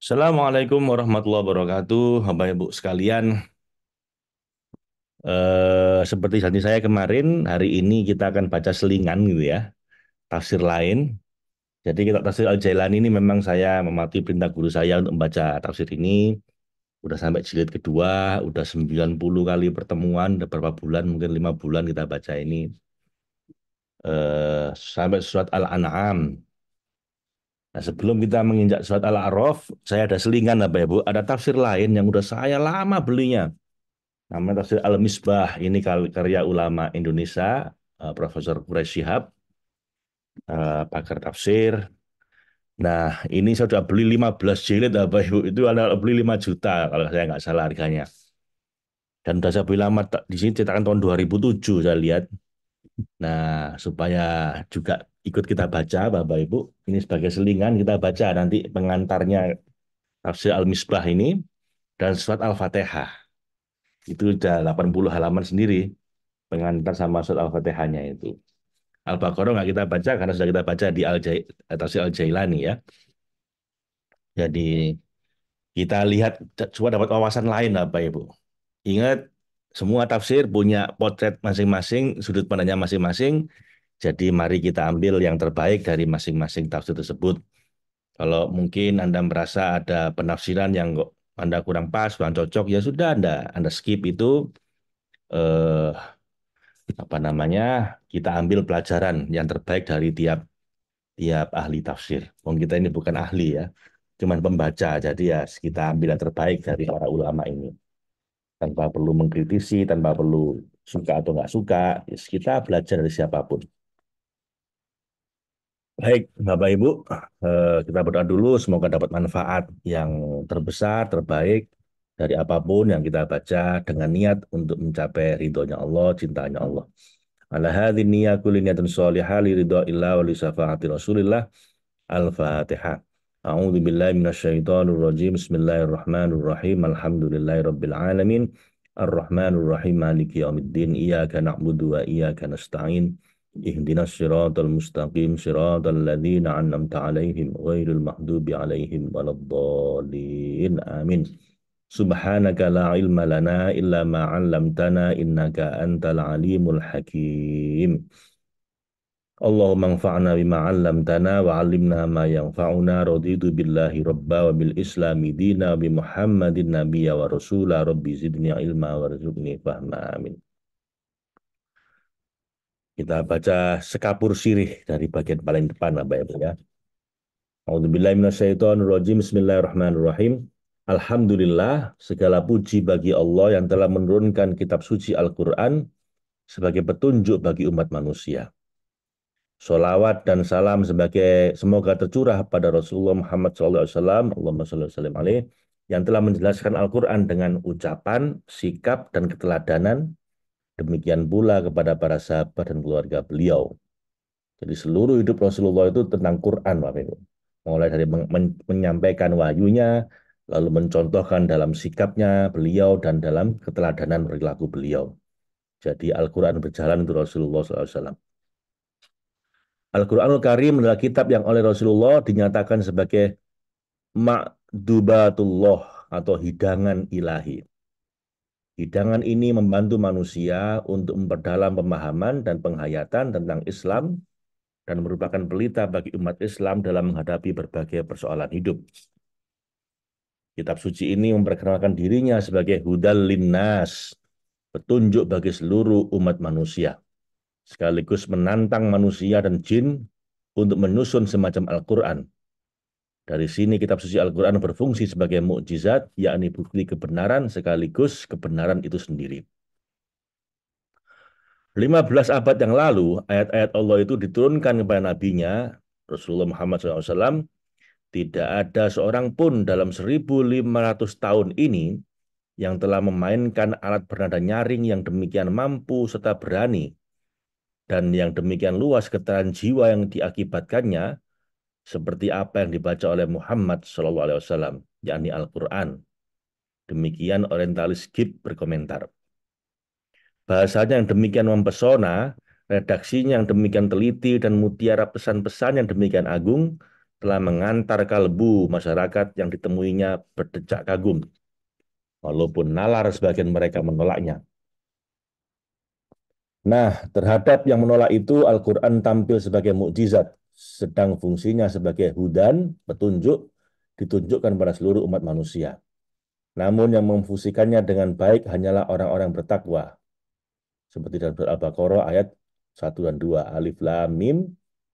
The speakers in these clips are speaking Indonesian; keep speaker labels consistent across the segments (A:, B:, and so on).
A: Assalamualaikum warahmatullahi wabarakatuh, Bapak Ibu sekalian. Seperti janji saya kemarin, hari ini kita akan baca selingan gitu ya, tafsir lain. Jadi kita tafsir Al-Jailani ini memang saya mematuhi perintah guru saya untuk membaca tafsir ini. Udah sampai jilid kedua, udah 90 kali pertemuan, udah berapa bulan, mungkin 5 bulan kita baca ini. Sampai surat Al-An'am. Nah, sebelum kita menginjak surat Al-A'raf, saya ada selingan Bapak Ibu, ada tafsir lain yang udah saya lama belinya. Namanya tafsir Al-Misbah. Ini karya ulama Indonesia, Profesor Quraish Shihab, pakar tafsir. Nah, ini saya sudah beli 15 jilid, Bapak Ibu. Itu ada beli 5 juta kalau saya nggak salah harganya. Dan sudah saya beli lama, di sini cetakan tahun 2007 saya lihat. Nah, supaya juga ikut kita baca, Bapak Ibu. Ini sebagai selingan kita baca nanti pengantarnya tafsir Al-Misbah ini dan surat Al-Fatihah. Itu udah 80 halaman sendiri pengantar sama surat Al-Fatihahnya itu. Al-Baqarah nggak kita baca karena sudah kita baca di Tafsir Al-Jailani ya. Jadi kita lihat coba dapat wawasan lain lah Pak Ibu. Ingat semua tafsir punya potret masing-masing, sudut pandangnya masing-masing. Jadi mari kita ambil yang terbaik dari masing-masing tafsir tersebut. Kalau mungkin Anda merasa ada penafsiran yang kok Anda kurang pas, kurang cocok, ya sudah Anda skip itu eh, apa namanya? Kita ambil pelajaran yang terbaik dari tiap tiap ahli tafsir. Wong kita ini bukan ahli ya, cuman pembaca. Jadi ya kita ambil yang terbaik dari para ulama ini. Tanpa perlu mengkritisi, tanpa perlu suka atau nggak suka, ya kita belajar dari siapapun. Baik, Bapak Ibu, kita berdoa dulu. Semoga dapat manfaat yang terbesar, terbaik dari apapun yang kita baca dengan niat untuk mencapai ridhonya Allah, cintanya Allah. Ala hadhi niyya kulli niyatin sholihah li ridha illah wa li syafaati Rasulillah. Al-Fatihah. A'udzu billahi minasyaitonir rajim. Bismillahirrahmanirrahim. Alhamdulillahirabbil alamin. Arrahmanir rahim. Maliki yaumiddin. Iyyaka na'budu wa iyyaka nasta'in. Ihdinas siratal mustaqim. Siratal ladzina an'amta 'alaihim ghairil maghdubi 'alaihim waladdallin. Amin. Subhanaka la ilma lana illa ma 'allamtana innaka antal alimul hakim. Allahumma anfa'na bima 'allamtana wa 'allimna ma yanfa'una raditu billahi rabba wa bil islami dina wa bi Muhammadin nabiyya wa rasula rabbi zidni ilma warzuqni fahma amin. Kita baca sekapur sirih dari bagian paling depan Bapak Ibu ya. A'udzubillahi minasyaitonir rajim. Bismillahirrahmanirrahim. Alhamdulillah, segala puji bagi Allah yang telah menurunkan kitab suci Al-Qur'an sebagai petunjuk bagi umat manusia. Salawat dan salam sebagai semoga tercurah pada Rasulullah Muhammad SAW, Allahumma sholli wa sallim alaih, yang telah menjelaskan Al-Quran dengan ucapan, sikap, dan keteladanan. Demikian pula kepada para sahabat dan keluarga beliau. Jadi seluruh hidup Rasulullah itu tentang Quran, Bapak Ibu. Mulai dari menyampaikan wahyunya, lalu mencontohkan dalam sikapnya beliau dan dalam keteladanan perilaku beliau. Jadi Al-Quran berjalan untuk Rasulullah SAW. Al-Quranul Karim adalah kitab yang oleh Rasulullah dinyatakan sebagai makdubatullah atau hidangan ilahi. Hidangan ini membantu manusia untuk memperdalam pemahaman dan penghayatan tentang Islam dan merupakan pelita bagi umat Islam dalam menghadapi berbagai persoalan hidup. Kitab suci ini memperkenalkan dirinya sebagai hudal linnas, petunjuk bagi seluruh umat manusia, sekaligus menantang manusia dan jin untuk menyusun semacam Al-Quran. Dari sini kitab suci Al-Quran berfungsi sebagai mukjizat, yakni bukti kebenaran sekaligus kebenaran itu sendiri. 15 abad yang lalu, ayat-ayat Allah itu diturunkan kepada nabinya, Rasulullah Muhammad SAW. Tidak ada seorang pun dalam 1500 tahun ini yang telah memainkan alat bernada nyaring yang demikian mampu serta berani dan yang demikian luas getaran jiwa yang diakibatkannya seperti apa yang dibaca oleh Muhammad SAW, yakni Al-Quran. Demikian orientalis Gibb berkomentar. Bahasanya yang demikian mempesona, redaksinya yang demikian teliti, dan mutiara pesan-pesan yang demikian agung, telah mengantar kalbu masyarakat yang ditemuinya berdecak kagum, walaupun nalar sebagian mereka menolaknya. Nah, terhadap yang menolak itu, Al-Quran tampil sebagai mukjizat, sedang fungsinya sebagai hudan, petunjuk, ditunjukkan pada seluruh umat manusia. Namun yang memfungsikannya dengan baik hanyalah orang-orang bertakwa. Seperti dalam surat Al-Baqarah ayat 1 dan 2. Alif Lam Mim,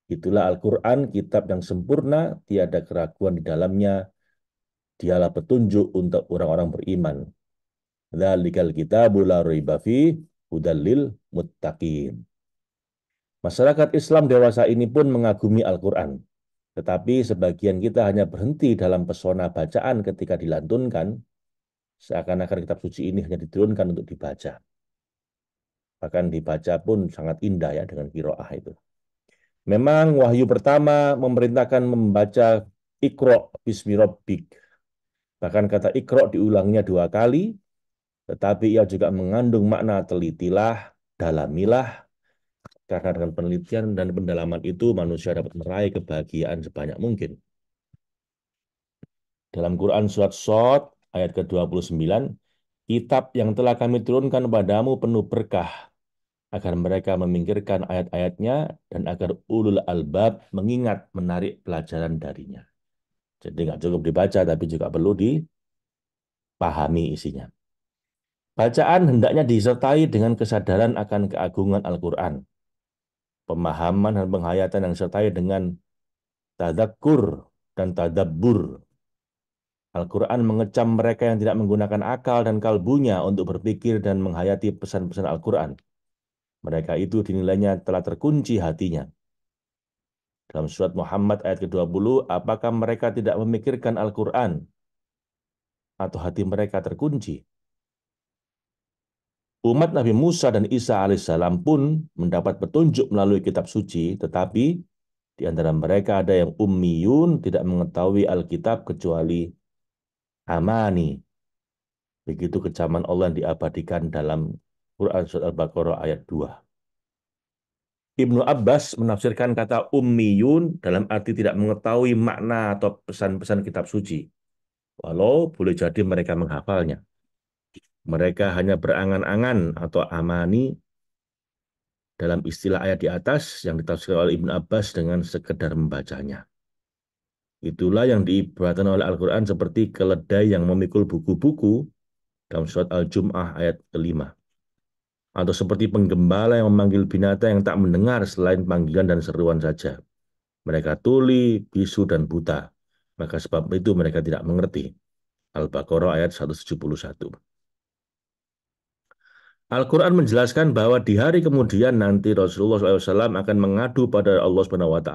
A: itulah Al-Quran, kitab yang sempurna, tiada keraguan di dalamnya, dialah petunjuk untuk orang-orang beriman. Dzalikal kitabu la raiba fihi hudal lil muttaqin. Masyarakat Islam dewasa ini pun mengagumi Al-Quran. Tetapi sebagian kita hanya berhenti dalam pesona bacaan ketika dilantunkan, seakan-akan kitab suci ini hanya diturunkan untuk dibaca. Bahkan dibaca pun sangat indah ya dengan qiraah itu. Memang wahyu pertama memerintahkan membaca Iqra bismi rabbik. Bahkan kata Iqra diulangnya 2 kali, tetapi ia juga mengandung makna telitilah, dalamilah, karena dengan penelitian dan pendalaman itu manusia dapat meraih kebahagiaan sebanyak mungkin. Dalam Quran surat Shad ayat ke-29, kitab yang telah kami turunkan padamu penuh berkah, agar mereka memikirkan ayat-ayatnya dan agar ulul albab mengingat menarik pelajaran darinya. Jadi nggak cukup dibaca, tapi juga perlu dipahami isinya. Bacaan hendaknya disertai dengan kesadaran akan keagungan Al-Quran, pemahaman dan penghayatan yang disertai dengan tadzakur dan tadabbur. Al-Quran mengecam mereka yang tidak menggunakan akal dan kalbunya untuk berpikir dan menghayati pesan-pesan Al-Quran. Mereka itu dinilainya telah terkunci hatinya. Dalam surat Muhammad ayat ke-20, apakah mereka tidak memikirkan Al-Quran atau hati mereka terkunci? Umat Nabi Musa dan Isa alaihissalam pun mendapat petunjuk melalui kitab suci, tetapi di antara mereka ada yang ummiyun, tidak mengetahui Alkitab kecuali amani. Begitu kecaman Allah yang diabadikan dalam Quran surat Al-Baqarah ayat 2. Ibnu Abbas menafsirkan kata ummiyun dalam arti tidak mengetahui makna atau pesan-pesan kitab suci, walau boleh jadi mereka menghafalnya. Mereka hanya berangan-angan atau amani dalam istilah ayat di atas yang ditafsirkan oleh Ibnu Abbas dengan sekedar membacanya. Itulah yang diibaratkan oleh Al-Quran seperti keledai yang memikul buku-buku dalam surat Al-Jum'ah ayat ke-5. Atau seperti penggembala yang memanggil binatang yang tak mendengar selain panggilan dan seruan saja. Mereka tuli, bisu, dan buta. Maka sebab itu mereka tidak mengerti. Al-Baqarah ayat 171. Al-Quran menjelaskan bahwa di hari kemudian nanti Rasulullah SAW akan mengadu pada Allah SWT.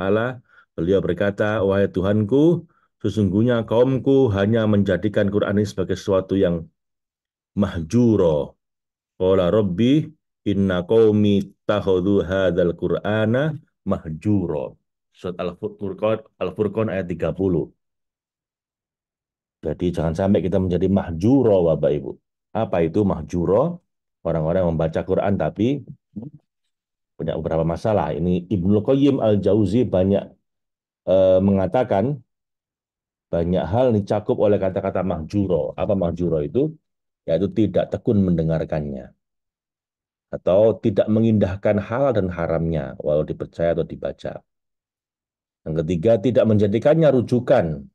A: Beliau berkata, wahai Tuhanku, sesungguhnya kaumku hanya menjadikan Quran ini sebagai sesuatu yang mahjuro. Qala Rabbi inna qaumi takhadhu hadzal Qur'ana mahjuro. Surat Al-Furqan ayat 30. Jadi jangan sampai kita menjadi mahjuro, Bapak Ibu. Apa itu mahjuro? Orang-orang yang membaca Quran tapi punya beberapa masalah. Ini Ibnu Qayyim Al-Jauzi banyak mengatakan banyak hal dicakup oleh kata-kata mahjuro. Apa mahjuro itu? Yaitu tidak tekun mendengarkannya atau tidak mengindahkan hal dan haramnya walau dipercaya atau dibaca. Yang ketiga, tidak menjadikannya rujukan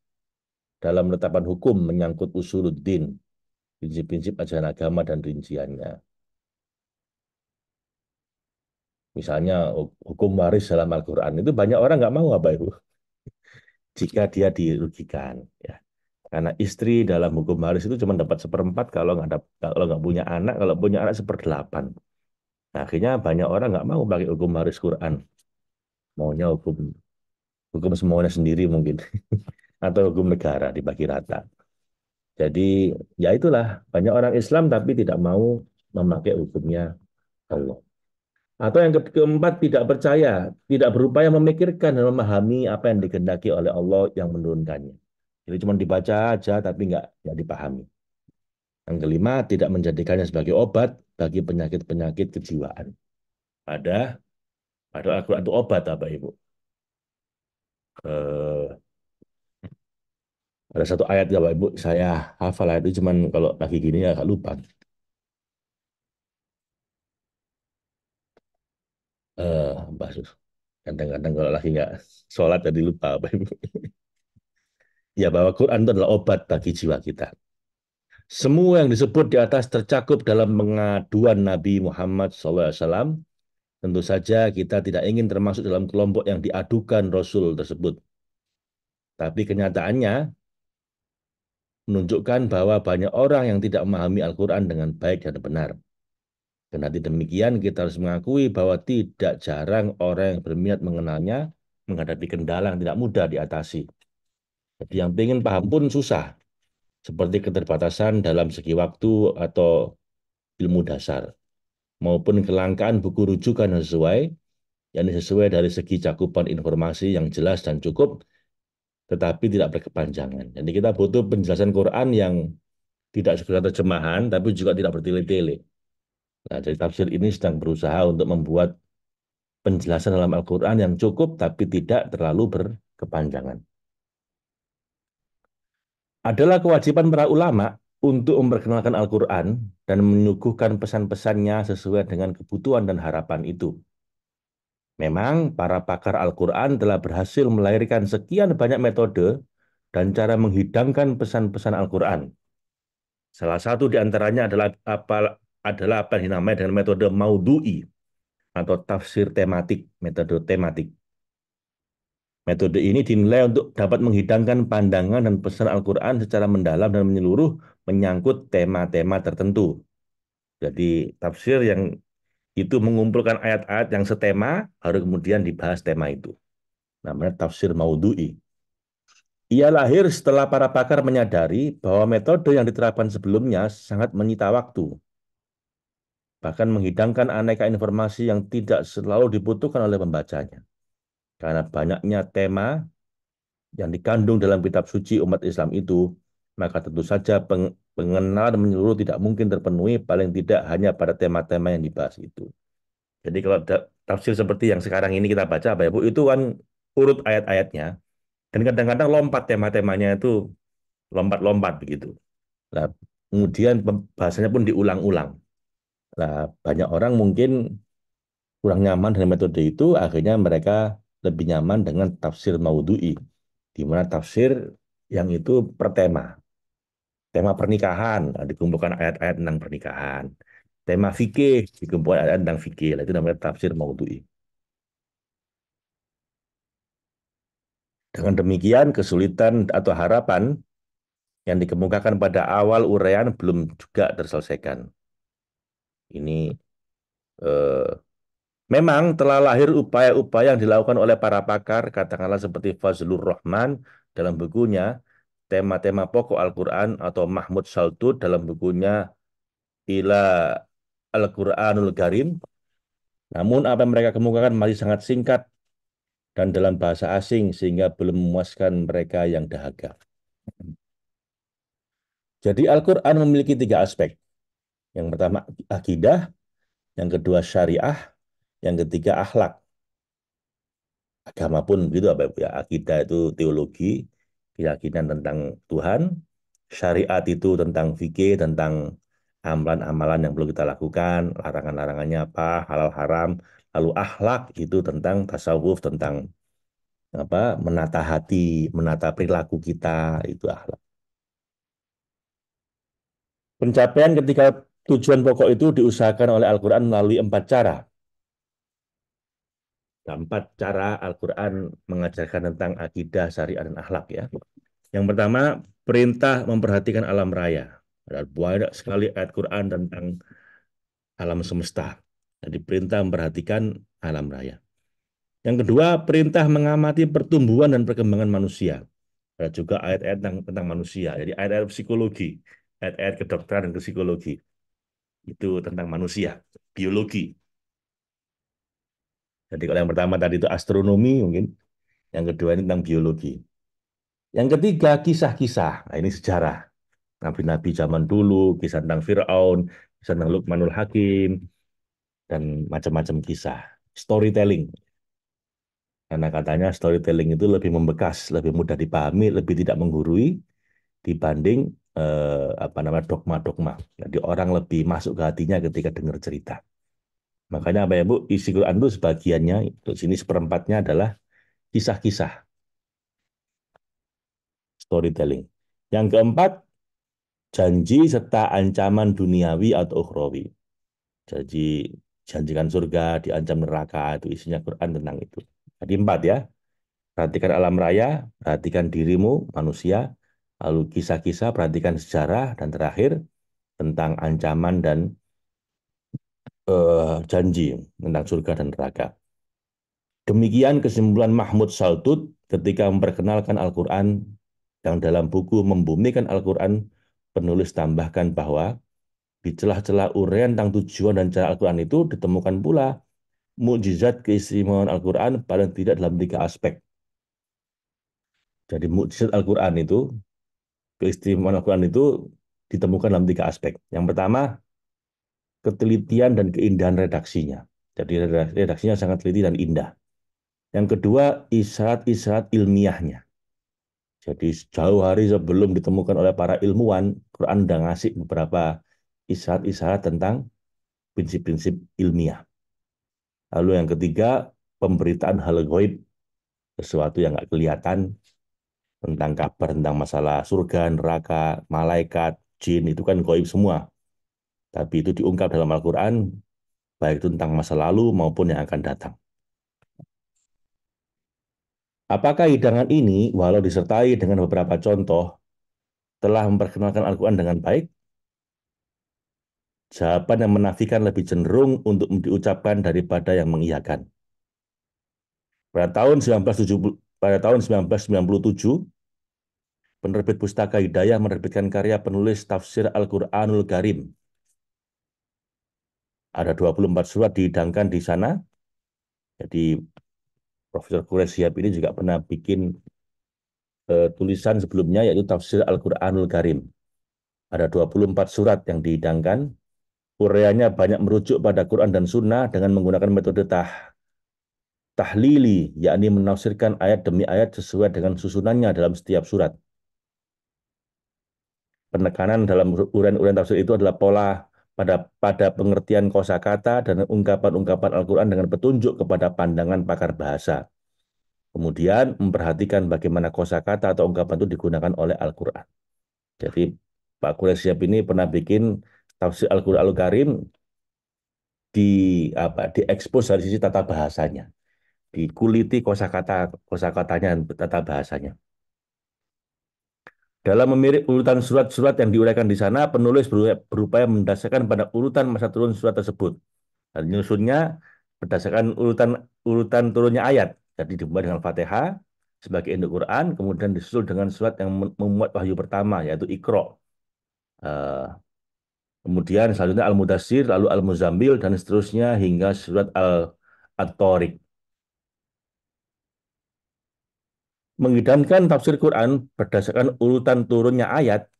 A: dalam menetapkan hukum menyangkut usuluddin, prinsip-prinsip ajaran agama dan rinciannya. Misalnya hukum waris dalam Al-Quran itu banyak orang nggak mau apa itu jika dia dirugikan ya. Karena istri dalam hukum waris itu cuma dapat seperempat kalau nggak punya anak, kalau punya anak seperdelapan. Nah, akhirnya banyak orang nggak mau pakai hukum waris Quran, maunya hukum hukum semuanya sendiri mungkin atau hukum negara dibagi rata. Jadi ya itulah banyak orang Islam tapi tidak mau memakai hukumnya Allah. Atau yang keempat tidak percaya, tidak berupaya memikirkan dan memahami apa yang dikehendaki oleh Allah yang menurunkannya. Jadi cuma dibaca aja tapi nggak dipahami. Yang kelima tidak menjadikannya sebagai obat bagi penyakit-penyakit kejiwaan. Ada Al-Quran itu obat apa Ibu? Ada satu ayat ya Bapak Ibu, saya hafal ayat itu cuman kalau lagi gini ya agak lupa. Mbak Sus. Kadang-kadang kalau lagi nggak sholat jadi lupa Bapak Ibu. Ya bahwa Quran itu adalah obat bagi jiwa kita. Semua yang disebut di atas tercakup dalam pengaduan Nabi Muhammad SAW. Tentu saja kita tidak ingin termasuk dalam kelompok yang diadukan Rasul tersebut. Tapi kenyataannya menunjukkan bahwa banyak orang yang tidak memahami Al-Quran dengan baik dan benar. Kendati demikian, kita harus mengakui bahwa tidak jarang orang yang berminat mengenalnya menghadapi kendala yang tidak mudah diatasi. Jadi yang ingin paham pun susah, seperti keterbatasan dalam segi waktu atau ilmu dasar, maupun kelangkaan buku rujukan yang sesuai, yakni sesuai dari segi cakupan informasi yang jelas dan cukup, tetapi tidak berkepanjangan. Jadi kita butuh penjelasan Quran yang tidak sekedar terjemahan, tapi juga tidak bertele-tele. Nah, jadi tafsir ini sedang berusaha untuk membuat penjelasan dalam Al-Quran yang cukup, tapi tidak terlalu berkepanjangan. Adalah kewajiban para ulama untuk memperkenalkan Al-Quran dan menyuguhkan pesan-pesannya sesuai dengan kebutuhan dan harapan itu. Memang para pakar Al-Quran telah berhasil melahirkan sekian banyak metode dan cara menghidangkan pesan-pesan Al-Quran. Salah satu di antaranya adalah apa yang dinamai dengan metode maudhu'i atau tafsir tematik, metode tematik. Metode ini dinilai untuk dapat menghidangkan pandangan dan pesan Al-Quran secara mendalam dan menyeluruh menyangkut tema-tema tertentu. Jadi tafsir yang itu mengumpulkan ayat-ayat yang setema, baru kemudian dibahas tema itu. Namanya tafsir maudhu'i. Ia lahir setelah para pakar menyadari bahwa metode yang diterapkan sebelumnya sangat menyita waktu, bahkan menghidangkan aneka informasi yang tidak selalu dibutuhkan oleh pembacanya. Karena banyaknya tema yang dikandung dalam kitab suci umat Islam itu, maka tentu saja pengenalan menyeluruh tidak mungkin terpenuhi, paling tidak hanya pada tema-tema yang dibahas itu. Jadi kalau tafsir seperti yang sekarang ini kita baca, Bapak Ibu, itu kan urut ayat-ayatnya, dan kadang-kadang lompat tema-temanya itu, lompat-lompat begitu. Nah, kemudian bahasanya pun diulang-ulang. Nah, banyak orang mungkin kurang nyaman dengan metode itu, akhirnya mereka lebih nyaman dengan tafsir maudhu'i, di mana tafsir yang itu per tema. Tema pernikahan, nah, dikumpulkan ayat-ayat tentang pernikahan. Tema fikih, dikumpulkan ayat-ayat tentang fikih. Nah, itu namanya tafsir maudhu'i. Dengan demikian, kesulitan atau harapan yang dikemukakan pada awal uraian belum juga terselesaikan. Ini eh, memang telah lahir upaya-upaya yang dilakukan oleh para pakar, katakanlah seperti Fazlur Rahman dalam bukunya tema-tema pokok Al-Quran atau Mahmud Saltud dalam bukunya Ila Al-Quranul Karim. Namun apa yang mereka kemukakan masih sangat singkat dan dalam bahasa asing sehingga belum memuaskan mereka yang dahaga. Jadi Al-Quran memiliki tiga aspek. Yang pertama akidah, yang kedua syariah, yang ketiga akhlak. Agama pun begitu Bapak Ibu ya. Akidah itu teologi, keyakinan tentang Tuhan. Syariat itu tentang fikih, tentang amalan-amalan yang perlu kita lakukan, larangan-larangannya apa, halal haram. Lalu akhlak itu tentang tasawuf, tentang apa, menata hati, menata perilaku kita, itu akhlak. Pencapaian ketika tujuan pokok itu diusahakan oleh Al-Quran melalui empat cara. Empat cara Al-Quran mengajarkan tentang akidah, syariat, dan akhlak ya. Yang pertama, perintah memperhatikan alam raya. Ada banyak sekali ayat Quran tentang alam semesta. Jadi perintah memperhatikan alam raya. Yang kedua, perintah mengamati pertumbuhan dan perkembangan manusia. Ada juga ayat-ayat tentang manusia. Jadi ayat-ayat psikologi, ayat-ayat kedokteran dan psikologi. Itu tentang manusia, biologi. Jadi kalau yang pertama tadi itu astronomi mungkin, yang kedua ini tentang biologi. Yang ketiga, kisah-kisah. Nah, ini sejarah. Nabi-nabi zaman dulu, kisah tentang Fir'aun, kisah tentang Luqmanul Hakim, dan macam-macam kisah. Storytelling. Karena katanya storytelling itu lebih membekas, lebih mudah dipahami, lebih tidak menggurui, dibanding apa namanya dogma-dogma. Jadi orang lebih masuk ke hatinya ketika dengar cerita. Makanya Bapak Ibu, isi Quran itu sebagiannya, itu sini seperempatnya adalah kisah-kisah, storytelling. Yang keempat, janji serta ancaman duniawi atau ukhrawi. Jadi janjikan surga, diancam neraka, itu isinya Quran tentang itu. Jadi empat ya, perhatikan alam raya, perhatikan dirimu, manusia, lalu kisah-kisah, perhatikan sejarah, dan terakhir tentang ancaman dan janji tentang surga dan neraka. Demikian kesimpulan Mahmud Saltut ketika memperkenalkan Al-Quran yang dalam buku Membumikan Al-Quran, penulis tambahkan bahwa di celah-celah uraian tentang tujuan dan cara Al-Quran itu ditemukan pula mukjizat keistimewaan Al-Quran paling tidak dalam tiga aspek. Jadi mukjizat Al-Quran itu, keistimewaan Al-Quran itu ditemukan dalam tiga aspek. Yang pertama, ketelitian dan keindahan redaksinya. Jadi redaksinya sangat teliti dan indah. Yang kedua, isyarat-isyarat ilmiahnya. Jadi jauh hari sebelum ditemukan oleh para ilmuwan, Quran sudah ngasih beberapa isyarat-isyarat tentang prinsip-prinsip ilmiah. Lalu yang ketiga, pemberitaan hal gaib, sesuatu yang nggak kelihatan, tentang kabar tentang masalah surga, neraka, malaikat, jin, itu kan gaib semua. Tapi itu diungkap dalam Al-Quran, baik itu tentang masa lalu maupun yang akan datang. Apakah hidangan ini, walau disertai dengan beberapa contoh, telah memperkenalkan Al-Quran dengan baik? Jawaban yang menafikan lebih cenderung untuk diucapkan daripada yang mengiyakan. Pada tahun 1970, pada tahun 1997, penerbit Pustaka Hidayah menerbitkan karya penulis tafsir Al-Qur'anul Karim. Ada 24 surat dihidangkan di sana. Jadi Profesor Quraish Shihab ini juga pernah bikin tulisan sebelumnya yaitu tafsir Al-Qur'anul Karim. Ada 24 surat yang dihidangkan. Uraiannya banyak merujuk pada Quran dan Sunnah dengan menggunakan metode tahlili, yakni menafsirkan ayat demi ayat sesuai dengan susunannya dalam setiap surat. Penekanan dalam uraian-uraian tafsir itu adalah pola pada pengertian kosakata dan ungkapan-ungkapan Al-Quran dengan petunjuk kepada pandangan pakar bahasa. Kemudian memperhatikan bagaimana kosakata atau ungkapan itu digunakan oleh Al-Quran. Jadi Pak Quraish Shihab ini pernah bikin tafsir Al-Quran Al-Karim di diekspos dari sisi tata bahasanya, dikuliti kosakatanya dan tata bahasanya. Dalam memilih urutan surat-surat yang diuraikan di sana, penulis berupaya mendasarkan pada urutan masa turun surat tersebut. Dan nyusunnya berdasarkan urutan turunnya ayat. Jadi dimulai dengan Fatihah sebagai induk Quran, kemudian disusul dengan surat yang memuat wahyu pertama, yaitu Iqra. Eh, Kemudian selanjutnya Al-Mudassir, lalu Al-Muzammil, dan seterusnya hingga surat At-Tariq. Mengidamkan tafsir Quran berdasarkan urutan turunnya ayat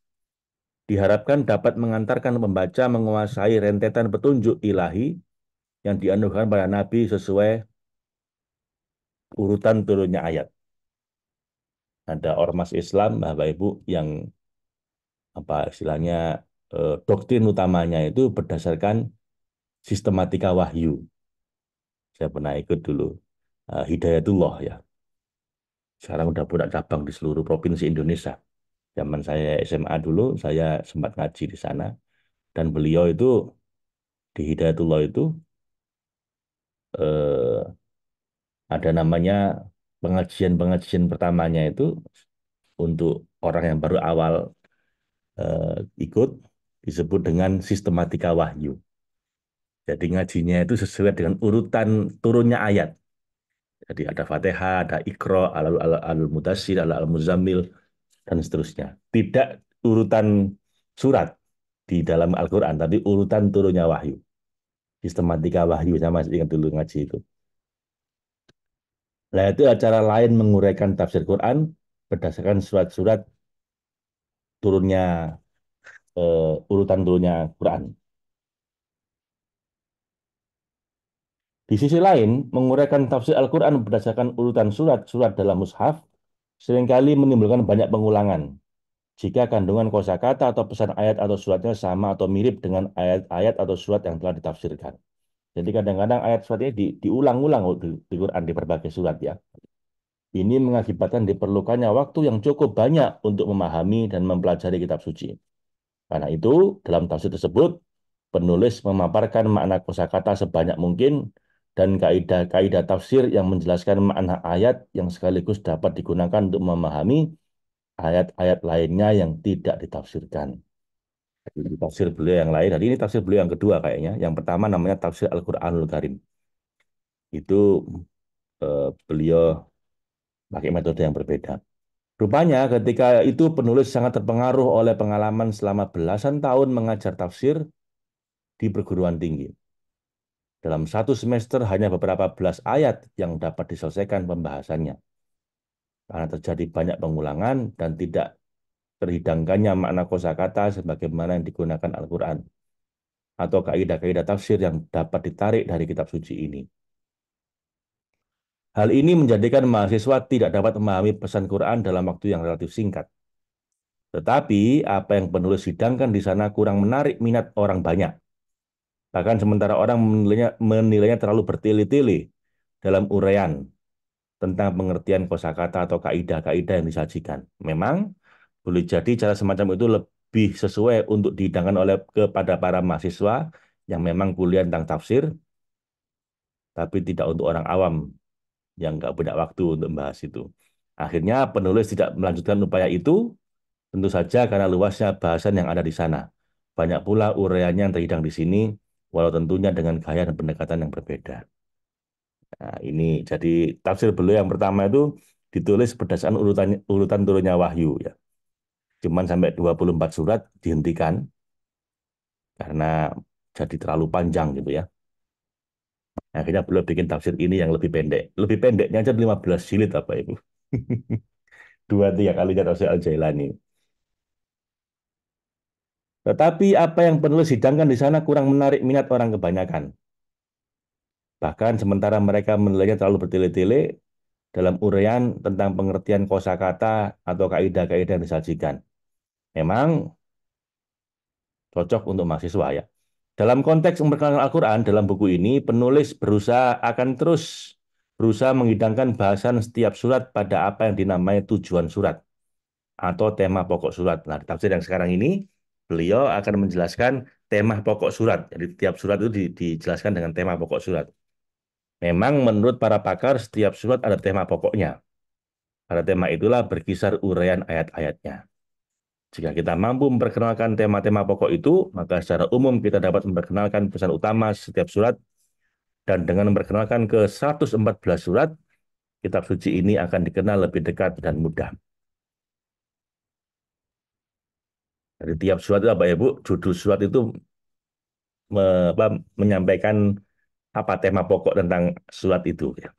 A: diharapkan dapat mengantarkan pembaca menguasai rentetan petunjuk ilahi yang dianugerahkan pada Nabi sesuai urutan turunnya ayat. Ada ormas Islam, Bapak Ibu, yang apa istilahnya doktrin utamanya itu berdasarkan sistematika wahyu. Saya pernah ikut dulu Hidayatullah ya. Sekarang udah punya cabang di seluruh provinsi Indonesia. Zaman saya SMA dulu, saya sempat ngaji di sana dan beliau itu di Hidayatullah itu eh, ada namanya pengajian-pengajian pertamanya itu untuk orang yang baru awal ikut disebut dengan sistematika wahyu. Jadi ngajinya itu sesuai dengan urutan turunnya ayat. Jadi ada Fatihah, ada Iqra, Al-Mudassir, Al-Muzammil, dan seterusnya. Tidak urutan surat di dalam Al-Quran, tapi urutan turunnya wahyu. Sistematika wahyu, saya masih ingat dulu ngaji itu. Nah, itu cara lain menguraikan tafsir Quran berdasarkan surat-surat turunnya urutan turunnya Quran. Di sisi lain, menguraikan tafsir Al-Quran berdasarkan urutan surat-surat dalam mushaf seringkali menimbulkan banyak pengulangan. jika kandungan kosakata atau pesan ayat atau suratnya sama atau mirip dengan ayat-ayat atau surat yang telah ditafsirkan. Jadi kadang-kadang ayat surat ini diulang-ulang di Quran di berbagai surat ya. Ini mengakibatkan diperlukannya waktu yang cukup banyak untuk memahami dan mempelajari kitab suci. Karena itu, dalam tafsir tersebut, penulis memaparkan makna kosakata sebanyak mungkin dan kaidah-kaidah tafsir yang menjelaskan makna ayat yang sekaligus dapat digunakan untuk memahami ayat-ayat lainnya yang tidak ditafsirkan. Jadi tafsir beliau yang lain, jadi ini tafsir beliau yang kedua kayaknya. Yang pertama namanya tafsir Al-Quranul Karim. Itu beliau pakai metode yang berbeda. Rupanya ketika itu penulis sangat terpengaruh oleh pengalaman selama belasan tahun mengajar tafsir di perguruan tinggi. Dalam satu semester hanya beberapa belas ayat yang dapat diselesaikan pembahasannya. Karena terjadi banyak pengulangan dan tidak terhidangkannya makna kosakata sebagaimana yang digunakan Al-Quran atau kaidah-kaidah tafsir yang dapat ditarik dari kitab suci ini. Hal ini menjadikan mahasiswa tidak dapat memahami pesan Quran dalam waktu yang relatif singkat. Tetapi apa yang penulis sidangkan di sana kurang menarik minat orang banyak. Bahkan sementara orang menilainya terlalu bertele-tele dalam uraian tentang pengertian kosakata atau kaidah-kaidah yang disajikan. Memang boleh jadi cara semacam itu lebih sesuai untuk dihidangkan oleh kepada para mahasiswa yang memang kuliah tentang tafsir, tapi tidak untuk orang awam yang nggak punya waktu untuk membahas itu. Akhirnya penulis tidak melanjutkan upaya itu, tentu saja karena luasnya bahasan yang ada di sana. Banyak pula uraiannya yang terhidang di sini, walau tentunya dengan gaya dan pendekatan yang berbeda. Nah, ini jadi tafsir beliau yang pertama itu ditulis berdasarkan urutan turunnya wahyu ya. Cuman sampai 24 surat dihentikan karena jadi terlalu panjang gitu ya. Akhirnya beliau bikin tafsir ini yang lebih pendek. Lebih pendeknya aja 15 jilid apa Ibu. Dua tiga kalinya tafsir Al-Jailani. Tetapi apa yang penulis hidangkan di sana kurang menarik minat orang kebanyakan. Bahkan sementara mereka menilainya terlalu bertele-tele dalam uraian tentang pengertian kosakata atau kaidah-kaidah yang disajikan. Memang cocok untuk mahasiswa ya. Dalam konteks memperkenalkan Al-Quran, dalam buku ini penulis akan terus berusaha menghidangkan bahasan setiap surat pada apa yang dinamai tujuan surat atau tema pokok surat. Nah, di tafsir yang sekarang ini, beliau akan menjelaskan tema pokok surat. Jadi tiap surat itu dijelaskan dengan tema pokok surat. Memang menurut para pakar, setiap surat ada tema pokoknya. Pada tema itulah berkisar uraian ayat-ayatnya. Jika kita mampu memperkenalkan tema-tema pokok itu, maka secara umum kita dapat memperkenalkan pesan utama setiap surat, dan dengan memperkenalkan ke 114 surat, kitab suci ini akan dikenal lebih dekat dan mudah. Jadi tiap surat itu apa ya Bu? Judul surat itu menyampaikan apa tema pokok tentang surat itu. Ya.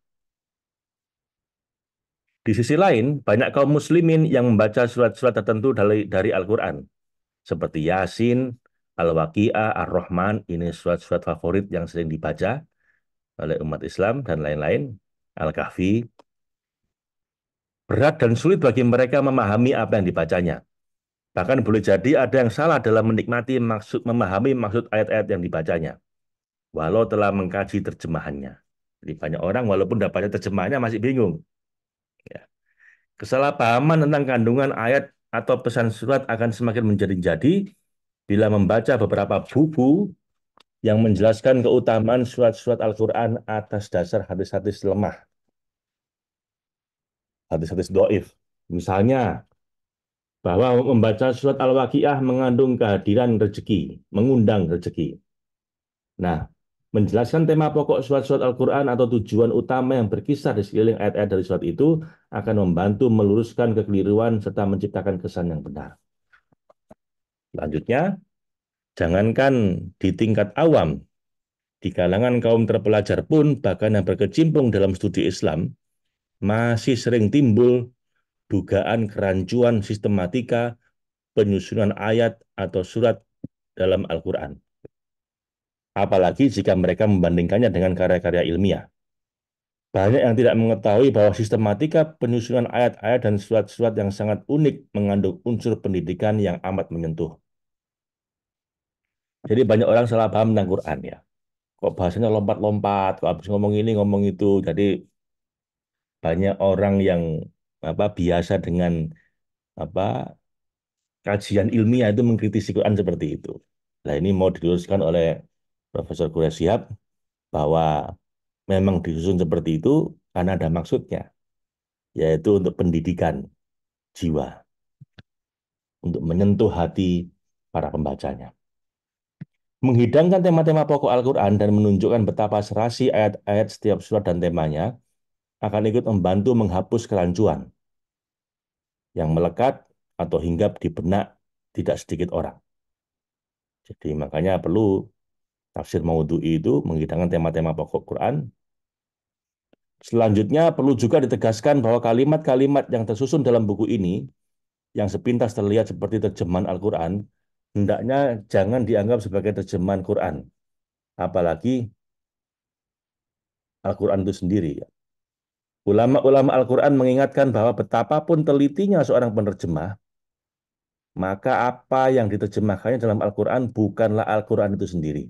A: Di sisi lain, banyak kaum muslimin yang membaca surat-surat tertentu dari Al-Quran, seperti Yasin, Al-Waqi'ah, Ar-Rahman, ini surat-surat favorit yang sering dibaca oleh umat Islam, dan lain-lain, Al-Kahfi. Berat dan sulit bagi mereka memahami apa yang dibacanya. Bahkan boleh jadi ada yang salah dalam memahami maksud ayat-ayat yang dibacanya, walau telah mengkaji terjemahannya. Jadi banyak orang walaupun dapat baca terjemahannya masih bingung. Ya. Kesalahpahaman tentang kandungan ayat atau pesan surat akan semakin menjadi-jadi bila membaca beberapa buku yang menjelaskan keutamaan surat-surat Al-Quran atas dasar hadis-hadis lemah, hadis-hadis doif. Misalnya, bahwa membaca surat Al-Waqiah mengandung kehadiran rezeki, mengundang rezeki. Nah, menjelaskan tema pokok surat-surat Al-Quran atau tujuan utama yang berkisar di sekeliling ayat-ayat dari surat itu akan membantu meluruskan kekeliruan serta menciptakan kesan yang benar. Selanjutnya, jangankan di tingkat awam, di kalangan kaum terpelajar pun, bahkan yang berkecimpung dalam studi Islam, masih sering timbul dugaan kerancuan sistematika penyusunan ayat atau surat dalam Al-Quran. Apalagi jika mereka membandingkannya dengan karya-karya ilmiah. Banyak yang tidak mengetahui bahwa sistematika penyusunan ayat-ayat dan surat-surat yang sangat unik mengandung unsur pendidikan yang amat menyentuh. Jadi banyak orang salah paham tentang Quran ya. Kok bahasanya lompat-lompat, kok habis ngomong ini ngomong itu. Jadi banyak orang yang biasa dengan apa kajian ilmiah itu mengkritisi Quran seperti itu. Nah, ini mau diluruskan oleh Profesor Quraisyhab bahwa memang disusun seperti itu karena ada maksudnya, yaitu untuk pendidikan jiwa, untuk menyentuh hati para pembacanya. Menghidangkan tema-tema pokok Al-Quran dan menunjukkan betapa serasi ayat-ayat setiap surat dan temanya akan ikut membantu menghapus kerancuan yang melekat atau hinggap di benak tidak sedikit orang. Jadi makanya perlu tafsir maudhu'i itu menghidangkan tema-tema pokok Quran. Selanjutnya perlu juga ditegaskan bahwa kalimat-kalimat yang tersusun dalam buku ini yang sepintas terlihat seperti terjemahan Al-Quran, hendaknya jangan dianggap sebagai terjemahan Quran, apalagi Al-Quran itu sendiri. Ulama-ulama Al-Quran mengingatkan bahwa betapapun telitinya seorang penerjemah, maka apa yang diterjemahkannya dalam Al-Quran bukanlah Al-Quran itu sendiri.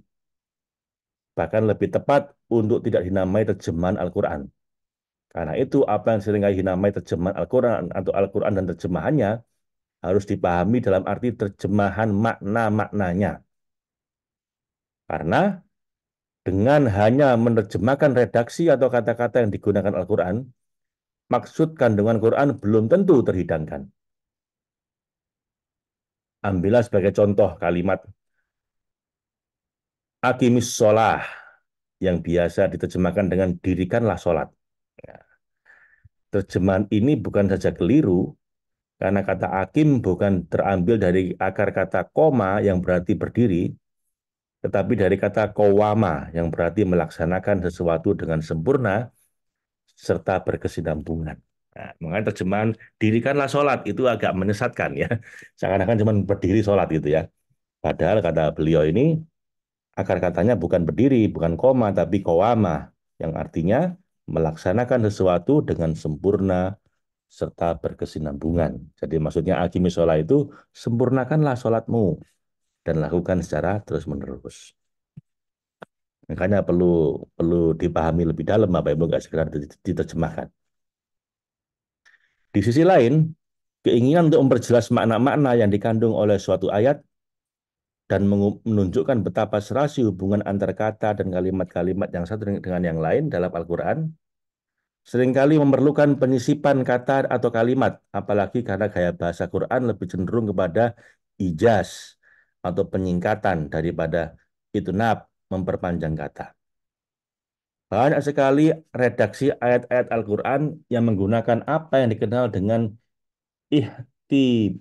A: Bahkan lebih tepat untuk tidak dinamai terjemahan Al-Quran. Karena itu apa yang seringkali dinamai terjemahan Al-Quran atau Al-Quran dan terjemahannya harus dipahami dalam arti terjemahan makna-maknanya. Karena dengan hanya menerjemahkan redaksi atau kata-kata yang digunakan Al-Quran, maksud kandungan Quran belum tentu terhidangkan. Ambillah sebagai contoh kalimat Aqimis sholah yang biasa diterjemahkan dengan dirikanlah sholat. Ya, terjemahan ini bukan saja keliru, karena kata akim bukan terambil dari akar kata koma yang berarti berdiri, tetapi dari kata kowama yang berarti melaksanakan sesuatu dengan sempurna serta berkesinambungan. Nah, makanya terjemahan dirikanlah sholat itu agak menyesatkan ya. Seakan-akan cuma berdiri sholat gitu ya. Padahal kata beliau ini akar katanya bukan berdiri, bukan koma, tapi kowama yang artinya melaksanakan sesuatu dengan sempurna serta berkesinambungan. Jadi maksudnya akimi sholat itu sempurnakanlah sholatmu dan lakukan secara terus-menerus. Makanya perlu perlu dipahami lebih dalam Bapak Ibu, nggak sekedar diterjemahkan. Di sisi lain, keinginan untuk memperjelas makna-makna yang dikandung oleh suatu ayat dan menunjukkan betapa serasi hubungan antar kata dan kalimat-kalimat yang satu dengan yang lain dalam Al-Quran, seringkali memerlukan penyisipan kata atau kalimat, apalagi karena gaya bahasa Quran lebih cenderung kepada ijaz atau penyingkatan daripada itnab, memperpanjang kata. Banyak sekali redaksi ayat-ayat Al-Quran yang menggunakan apa yang dikenal dengan ihti,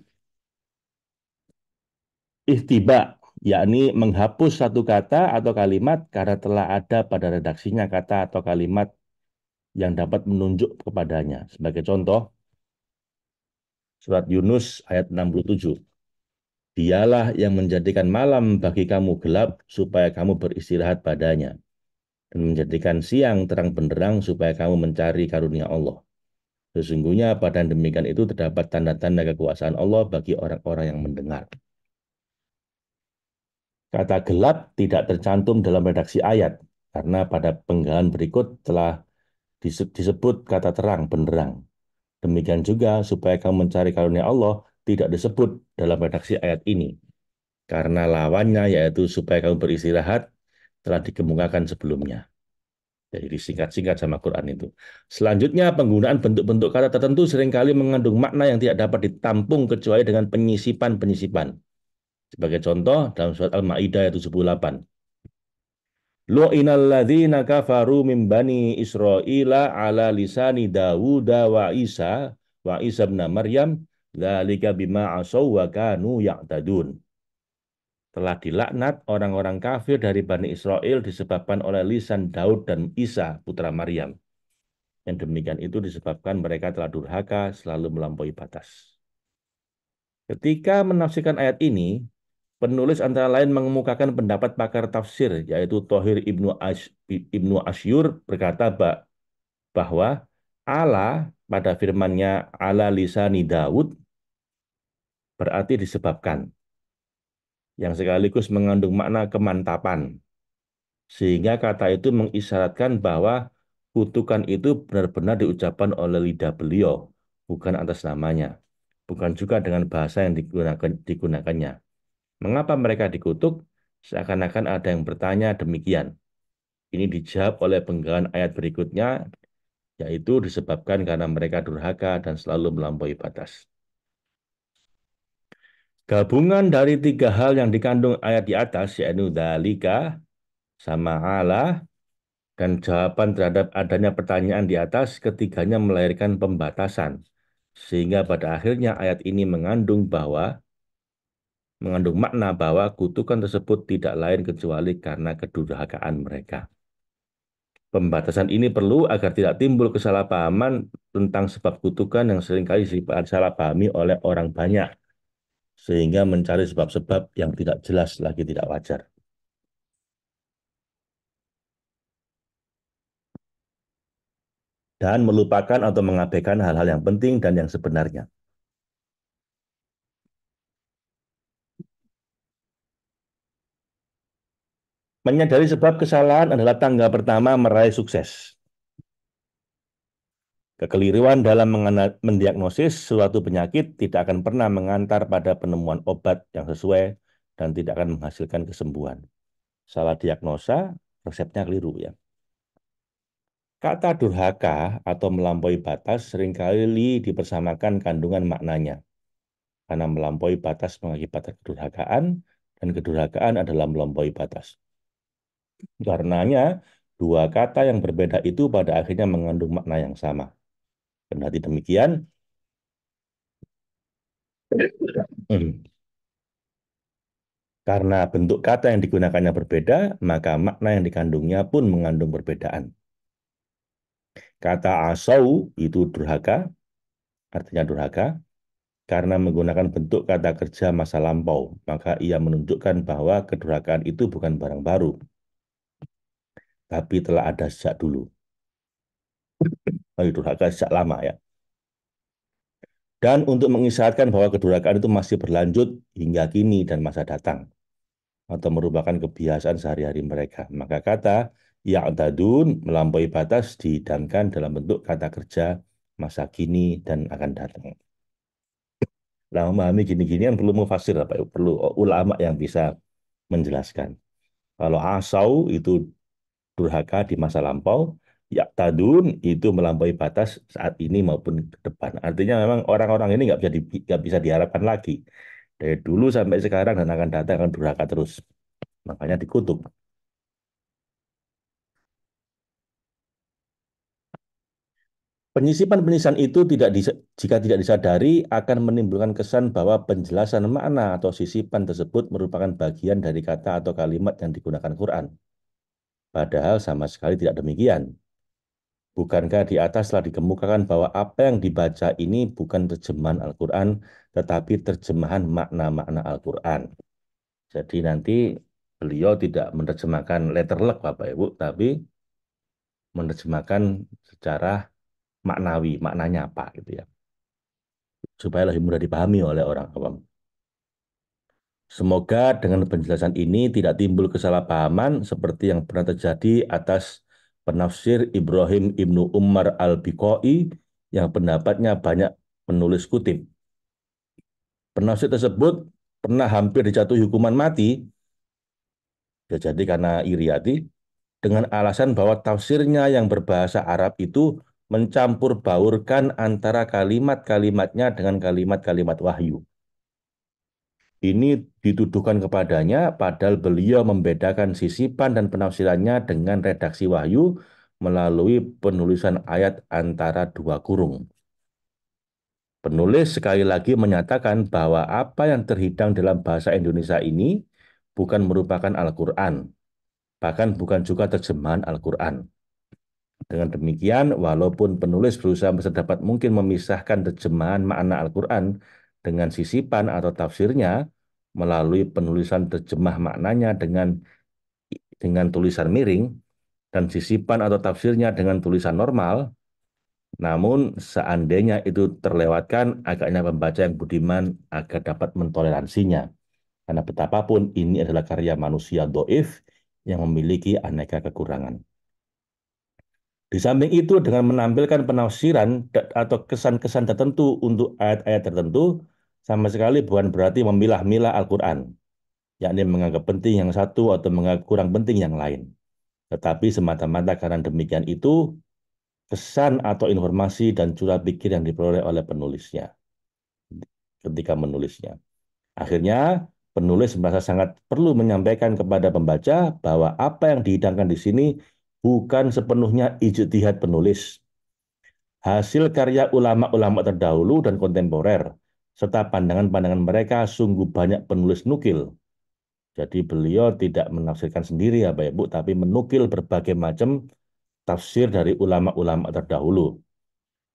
A: ihtiba, yakni menghapus satu kata atau kalimat karena telah ada pada redaksinya kata atau kalimat yang dapat menunjuk kepadanya. Sebagai contoh, surat Yunus ayat 67. Dialah yang menjadikan malam bagi kamu gelap supaya kamu beristirahat padanya dan menjadikan siang terang benderang supaya kamu mencari karunia Allah. Sesungguhnya pada demikian itu terdapat tanda-tanda kekuasaan Allah bagi orang-orang yang mendengar. Kata gelap tidak tercantum dalam redaksi ayat karena pada penggalan berikut telah disebut kata terang benderang. Demikian juga supaya kamu mencari karunia Allah tidak disebut dalam redaksi ayat ini. Karena lawannya yaitu supaya kamu beristirahat telah dikemukakan sebelumnya. Jadi disingkat-singkat sama Quran itu. Selanjutnya penggunaan bentuk-bentuk kata tertentu seringkali mengandung makna yang tidak dapat ditampung kecuali dengan penyisipan-penyisipan. Sebagai contoh dalam surat Al-Maidah ayat 78. Lu'inal ladzina kafaru min bani Israila ala lisani Dawud wa Isa bin Maryam dzalika bima asaw wa kanu ya'tadun. Telah dilaknat orang-orang kafir dari Bani Israel disebabkan oleh lisan Daud dan Isa putra Maryam. Yang demikian itu disebabkan mereka telah durhaka selalu melampaui batas. Ketika menafsirkan ayat ini, penulis antara lain mengemukakan pendapat pakar tafsir, yaitu Thohir Ibnu Asyur berkata bahwa Allah pada firman-Nya ala lisani Daud berarti disebabkan, yang sekaligus mengandung makna kemantapan. Sehingga kata itu mengisyaratkan bahwa kutukan itu benar-benar diucapkan oleh lidah beliau, bukan atas namanya, bukan juga dengan bahasa yang digunakannya. Mengapa mereka dikutuk? Seakan-akan ada yang bertanya demikian. Ini dijawab oleh penggalan ayat berikutnya, yaitu disebabkan karena mereka durhaka dan selalu melampaui batas. Gabungan dari tiga hal yang dikandung ayat di atas, yaitu dalika, sama Allah, dan jawaban terhadap adanya pertanyaan di atas, ketiganya melahirkan pembatasan. Sehingga pada akhirnya ayat ini mengandung makna bahwa kutukan tersebut tidak lain kecuali karena kedurhakaan mereka. Pembatasan ini perlu agar tidak timbul kesalahpahaman tentang sebab kutukan yang seringkali disalahpahami oleh orang banyak, sehingga mencari sebab-sebab yang tidak jelas lagi tidak wajar. Dan melupakan atau mengabaikan hal-hal yang penting dan yang sebenarnya. Menyadari sebab kesalahan adalah tangga pertama meraih sukses. Kekeliruan dalam mendiagnosis suatu penyakit tidak akan pernah mengantar pada penemuan obat yang sesuai dan tidak akan menghasilkan kesembuhan. Salah diagnosa, resepnya keliru ya. Kata durhaka atau melampaui batas seringkali dipersamakan kandungan maknanya. Karena melampaui batas mengakibatkan kedurhakaan dan kedurhakaan adalah melampaui batas. Karenanya, dua kata yang berbeda itu pada akhirnya mengandung makna yang sama. Kendati demikian, karena bentuk kata yang digunakannya berbeda, maka makna yang dikandungnya pun mengandung perbedaan. Kata asau itu durhaka, artinya durhaka, karena menggunakan bentuk kata kerja masa lampau, maka ia menunjukkan bahwa kedurhakaan itu bukan barang baru, tapi telah ada sejak dulu. Durhaka sejak lama ya. Dan untuk mengisyaratkan bahwa kedurhakaan itu masih berlanjut hingga kini dan masa datang, atau merupakan kebiasaan sehari-hari mereka. Maka kata ya'tadun melampaui batas dihidangkan dalam bentuk kata kerja masa kini dan akan datang. Nah, memahami gini-gini kan perlu mufasir, Pak. Perlu ulama yang bisa menjelaskan. Kalau asau itu durhaka di masa lampau, ya'tadun itu melampaui batas saat ini maupun ke depan. Artinya memang orang-orang ini nggak bisa diharapkan lagi. Dari dulu sampai sekarang dan akan datang akan durhaka terus. Makanya dikutuk. Penyisipan-penyisipan itu jika tidak disadari akan menimbulkan kesan bahwa penjelasan makna atau sisipan tersebut merupakan bagian dari kata atau kalimat yang digunakan Quran. Padahal sama sekali tidak demikian. Bukankah di atas telah dikemukakan bahwa apa yang dibaca ini bukan terjemahan Al-Quran, tetapi terjemahan makna-makna Al-Quran. Jadi nanti beliau tidak menerjemahkan letterlek Bapak Ibu, tapi menerjemahkan secara maknawi, maknanya apa gitu ya. Supaya lebih mudah dipahami oleh orang awam. Semoga dengan penjelasan ini tidak timbul kesalahpahaman seperti yang pernah terjadi atas penafsir Ibrahim Ibnu Umar Al-Biqai yang pendapatnya banyak menulis kutip. Penafsir tersebut pernah hampir dijatuhi hukuman mati, ya jadi karena iri hati, dengan alasan bahwa tafsirnya yang berbahasa Arab itu mencampur baurkan antara kalimat-kalimatnya dengan kalimat-kalimat wahyu. Ini dituduhkan kepadanya, padahal beliau membedakan sisipan dan penafsirannya dengan redaksi wahyu melalui penulisan ayat antara dua kurung. Penulis sekali lagi menyatakan bahwa apa yang terhidang dalam bahasa Indonesia ini bukan merupakan Al-Quran, bahkan bukan juga terjemahan Al-Quran. Dengan demikian, walaupun penulis berusaha sedapat mungkin memisahkan terjemahan makna Al-Quran dengan sisipan atau tafsirnya melalui penulisan terjemah maknanya dengan tulisan miring dan sisipan atau tafsirnya dengan tulisan normal, Namun seandainya itu terlewatkan, agaknya pembaca yang budiman agar dapat mentoleransinya. Karena betapapun ini adalah karya manusia doif yang memiliki aneka kekurangan. Di samping itu, dengan menampilkan penafsiran atau kesan-kesan tertentu untuk ayat-ayat tertentu, sama sekali bukan berarti memilah-milah Al-Quran, yakni menganggap penting yang satu atau menganggap kurang penting yang lain. Tetapi semata-mata karena demikian itu, kesan atau informasi dan curah pikir yang diperoleh oleh penulisnya ketika menulisnya. Akhirnya, penulis merasa sangat perlu menyampaikan kepada pembaca bahwa apa yang dihidangkan di sini bukan sepenuhnya ijtihad penulis, hasil karya ulama-ulama terdahulu dan kontemporer, serta pandangan-pandangan mereka sungguh banyak penulis nukil. Jadi beliau tidak menafsirkan sendiri ya Bapak Ibu, tapi menukil berbagai macam tafsir dari ulama-ulama terdahulu.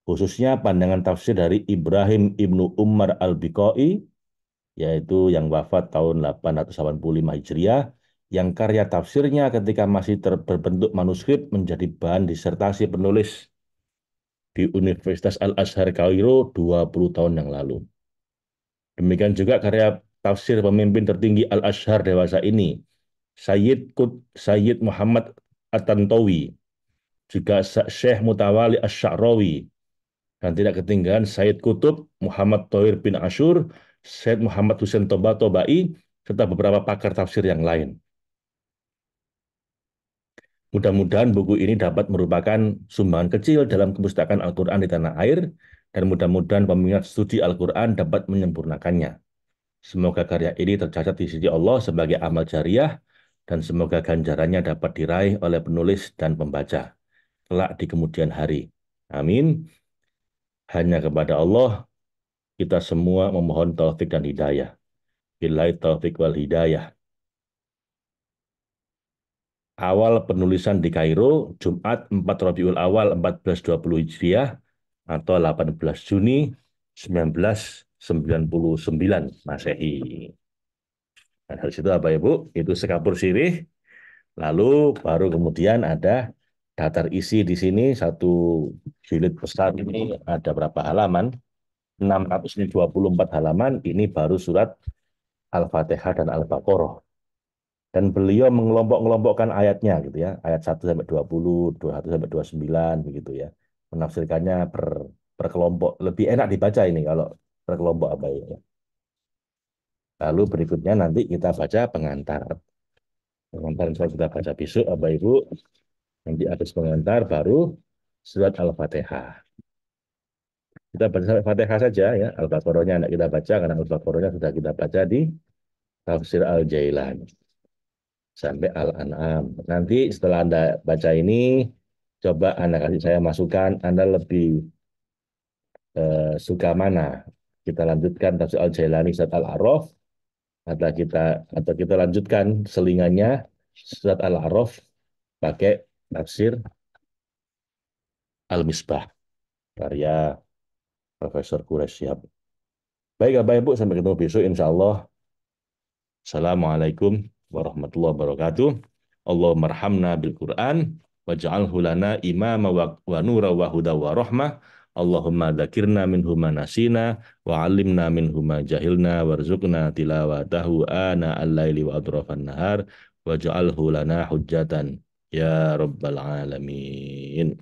A: Khususnya pandangan tafsir dari Ibrahim Ibnu Umar Al-Biqai, yaitu yang wafat tahun 885 Hijriah, yang karya tafsirnya ketika masih berbentuk manuskrip menjadi bahan disertasi penulis di Universitas Al-Azhar Kairo 20 tahun yang lalu. Demikian juga karya tafsir pemimpin tertinggi Al-Azhar dewasa ini, Sayyid Muhammad At-Tantawi, juga Syekh Mutawali Asy-Sya'rawi, dan tidak ketinggalan Sayyid Kutub, Muhammad Thohir bin Ashur, Sayyid Muhammad Hussein Tobai, serta beberapa pakar tafsir yang lain. Mudah-mudahan buku ini dapat merupakan sumbangan kecil dalam kepustakaan Al-Quran di tanah air, dan mudah-mudahan peminat studi Al-Quran dapat menyempurnakannya. Semoga karya ini tercatat di sisi Allah sebagai amal jariah, dan semoga ganjarannya dapat diraih oleh penulis dan pembaca kelak di kemudian hari. Amin. Hanya kepada Allah kita semua memohon taufik dan hidayah. Billahi taufik wal hidayah. Awal penulisan di Kairo, Jumat 4 Rabiul Awal 1420 Hijriah atau 18 Juni 1999 Masehi. Dan dari situ apa Ibu? Itu sekapur sirih. Lalu baru kemudian ada daftar isi di sini, satu jilid besar ini ada berapa halaman? 624 halaman, ini baru surat Al-Fatihah dan Al-Baqarah. Dan beliau mengelompok-ngelompokkan ayatnya gitu ya, ayat 1 sampai 20, 21 sampai 29 begitu ya. Menafsirkannya per kelompok. Lebih enak dibaca ini kalau per kelompok apa ya. Lalu berikutnya nanti kita baca pengantar. Pengantar yang kita baca besok Bapak Ibu. Nanti habis pengantar baru surat Al-Fatihah. Kita baca Al-Fatihah saja ya. Al-Baqarahnya tidak kita baca karena Al-Baqarahnya sudah kita baca di Tafsir Al-Jailani sampai Al-An'am. Nanti setelah Anda baca ini, coba Anda kasih saya masukan, Anda lebih suka mana? Kita lanjutkan Tafsir Al-Jailani surat Al-A'raf, atau kita lanjutkan selingannya surat Al-A'raf pakai tafsir Al-Misbah karya Profesor Quraisy Shihab. Baik Bapak Ibu, sampai ketemu besok insya Allah. Assalamualaikum warahmatullahi wabarakatuh. Allahumma arhamna bil Qur'an waj'alhu lana imama wa nura wa huda wa rahmah. Allahumma dzakirna minhu ma nasina wa 'allimna minhu ma jahilna warzuqna tilawatahu ana al-laili wa atrafan nahar waj'alhu lana hujjatan ya rabbal alamin.